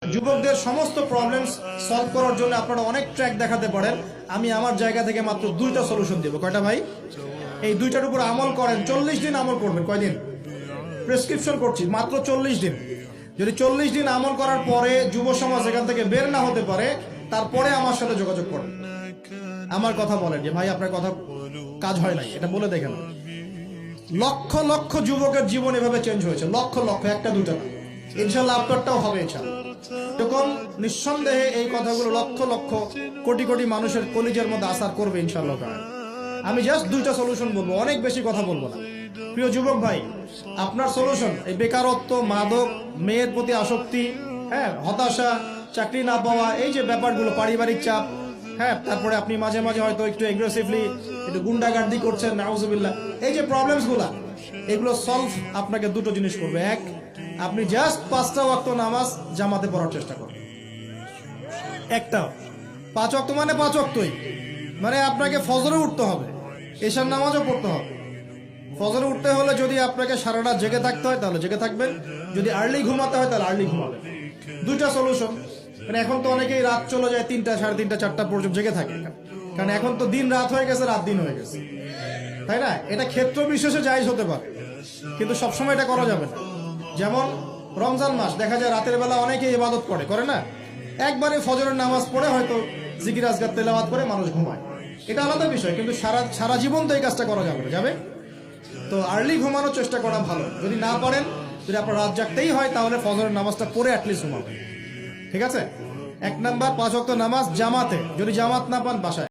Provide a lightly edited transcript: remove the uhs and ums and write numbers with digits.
যুবকদের সমস্ত problems solve করার জন্য আপনারা অনেক ট্র্যাক দেখাতে পারেন। আমি আমার জায়গা থেকে মাত্র 2টা সলিউশন দেব। কয়টা ভাই? এই 2টার উপর আমল করেন। 40 দিন আমল করবেন। কয়দিন? প্রেসক্রিপশন করছি, মাত্র 40 দিন। যদি 40 দিন আমল করার পরে যুব সমাজ এখান থেকে বের না হতে পারে, তারপরে আমার সাথে যোগাযোগ করেন। আমার কথা বলেন যে ভাই আপনার কথা কাজ হয় নাই, এটা বলে দেখেন। লক্ষ লক্ষ যুবকের জীবন এভাবে চেঞ্জ হয়েছে, লক্ষ লক্ষ, একটা দুটো না। ইনশাল্লাহ আপনারটাও হবে ইনশাল্লাহ। তখন নিঃসন্দেহে এই কথাগুলো লক্ষ লক্ষ কোটি কোটি মানুষের কলিজার মধ্যে আসার করবে ইনশাল্লাহ। আমি জাস্ট 2টা সলিউশন বলবো, অনেক বেশি কথা বলবো না। প্রিয় যুবক ভাই, আপনার সলিউশন এই বেকারত্ব, মাদক, মেয়ের প্রতি আসক্তি, হতাশা, চাকরি না পাওয়া, এই যে ব্যাপারগুলো, পারিবারিক চাপ, তারপরে আপনি মাঝে মাঝে হয়তো একটু এগ্রেসিভলি একটু গুন্ডাগার্দি করছেন, নাউজুবিল্লাহ, এই যে প্রবলেমসগুলো, এগুলো সলভ আপনাকে 2টো জিনিস করবে। এক, আপনি জাস্ট 5টা ওয়াক্ত নামাজ জামাতে পড়ার চেষ্টা করুন। একটা 5 ওয়াক্ত মানে 5 ওয়াক্তই, মানে আপনাকে ফজরে উঠতে হবে, এশার নামাজও পড়তে হবে। ফজরে উঠতে হলে যদি আপনাকে সারা রাত জেগে থাকতে হয় তাহলে জেগে থাকবেন, যদি আর্লি ঘুমাতে হয় তাহলে আর্লি ঘুমাবেন। 2টা সলিউশন। মানে এখন তো অনেকেই রাত চলে যায় 3টা, 3:30, 4টা পর্যন্ত জেগে থাকে, কারণ এখন তো দিন রাত হয়ে গেছে, রাত দিন হয়ে গেছে, তাই না? এটা ক্ষেত্র বিশেষে জায়েজ হতে পারে, কিন্তু সবসময় এটা করা যাবে না। যেমন রমজান মাস, দেখা যায় রাতের বেলা অনেকে ইবাদত করে না, একবারে ফজরের নামাজ পড়ে হয়তো জিকির আজকার তেলাওয়াত করে মানুষ ঘুমায়, এটা আলাদা বিষয়, কিন্তু সারা জীবন তো এই কাজটা করা যাবে। তো আর্লি ঘুমানোর চেষ্টা করা ভালো। যদি না পারেন, যদি আপনার রাত জাগতেই হয়, তাহলে ফজরের নামাজটা পড়ে অ্যাটলিস্ট ঘুমাবেন। ঠিক আছে? 1 নাম্বার 5 ওয়াক্ত নামাজ জামাতে, যদি জামাত না পান বাসায়।